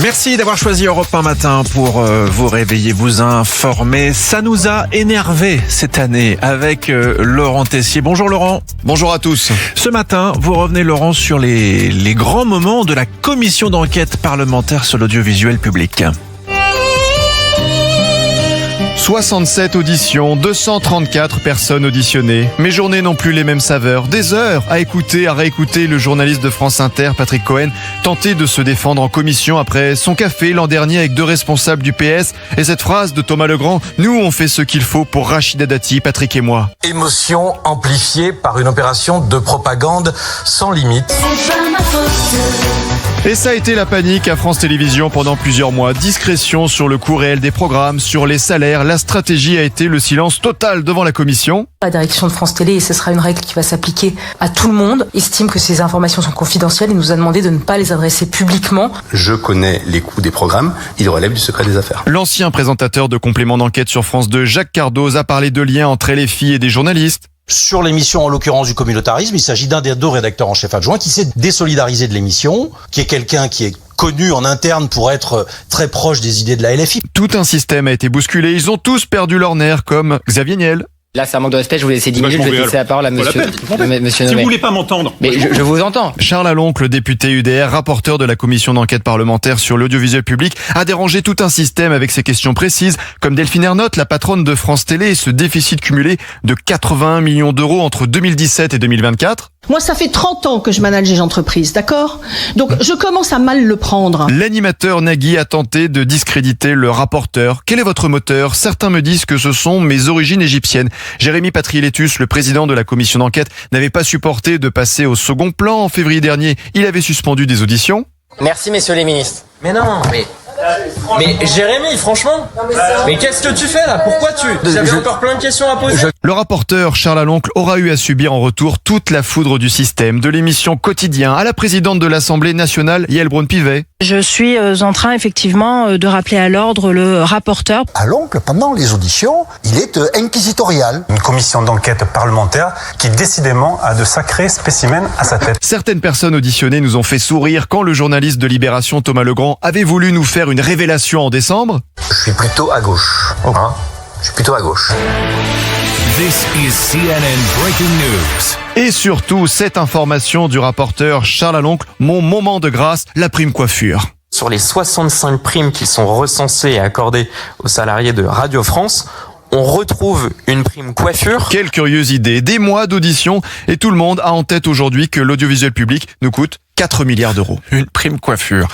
Merci d'avoir choisi Europe 1 matin pour vous réveiller, vous informer. Ça nous a énervé cette année avec Laurent Tessier. Bonjour Laurent. Bonjour à tous. Ce matin, vous revenez Laurent sur les grands moments de la commission d'enquête parlementaire sur l'audiovisuel public. 67 auditions, 234 personnes auditionnées. Mes journées n'ont plus les mêmes saveurs. Des heures à écouter, à réécouter le journaliste de France Inter, Patrick Cohen, tenter de se défendre en commission après son café l'an dernier avec deux responsables du PS. Et cette phrase de Thomas Legrand, nous on fait ce qu'il faut pour Rachida Dati, Patrick et moi. Émotion amplifiée par une opération de propagande sans limite. Et ça a été la panique à France Télévisions pendant plusieurs mois. Discrétion sur le coût réel des programmes, sur les salaires. La stratégie a été le silence total devant la commission. La direction de France Télé, et ce sera une règle qui va s'appliquer à tout le monde, estime que ces informations sont confidentielles et nous a demandé de ne pas les adresser publiquement. Je connais les coûts des programmes, ils relèvent du secret des affaires. L'ancien présentateur de complément d'enquête sur France 2, Jacques Cardoz, a parlé de liens entre LFI et des journalistes. Sur l'émission, en l'occurrence du communautarisme, il s'agit d'un des deux rédacteurs en chef adjoint qui s'est désolidarisé de l'émission, qui est quelqu'un qui est connu en interne pour être très proche des idées de la LFI. Tout un système a été bousculé, ils ont tous perdu leur nerf, comme Xavier Niel. Là, c'est un manque de respect, je vous laisse 10 minutes, je vais laisser la parole à monsieur Nomet. Si vous voulez pas m'entendre. Mais je vous entends. Charles Aloncle, député UDR, rapporteur de la commission d'enquête parlementaire sur l'audiovisuel public, a dérangé tout un système avec ses questions précises, comme Delphine Ernotte, la patronne de France Télé, et ce déficit cumulé de 81 millions d'euros entre 2017 et 2024. Moi, ça fait 30 ans que je manage les entreprises, d'accord ? Donc, je commence à mal le prendre. L'animateur Nagui a tenté de discréditer le rapporteur. Quel est votre moteur ? Certains me disent que ce sont mes origines égyptiennes. Jérémy Patriélétus, le président de la commission d'enquête, n'avait pas supporté de passer au second plan. En février dernier, il avait suspendu des auditions. Merci, messieurs les ministres. Mais non, mais Jérémy, franchement, mais qu'est-ce que tu fais là ? Pourquoi j'avais encore plein de questions à poser. Le rapporteur Charles Aloncle aura eu à subir en retour toute la foudre du système, de l'émission Quotidien à la présidente de l'Assemblée nationale, Yael Braun-Pivet. Je suis en train effectivement de rappeler à l'ordre le rapporteur. Aloncle, pendant les auditions, il est inquisitorial. Une commission d'enquête parlementaire qui décidément a de sacrés spécimens à sa tête. Certaines personnes auditionnées nous ont fait sourire quand le journaliste de Libération Thomas Legrand avait voulu nous faire une révélation en décembre. Je suis plutôt à gauche. Hein ? Je suis plutôt à gauche. This is CNN Breaking News. Et surtout, cette information du rapporteur Charles Aloncle, mon moment de grâce, la prime coiffure. Sur les 65 primes qui sont recensées et accordées aux salariés de Radio France, on retrouve une prime coiffure. Quelle curieuse idée, des mois d'audition et tout le monde a en tête aujourd'hui que l'audiovisuel public nous coûte 4 milliards d'euros. Une prime coiffure.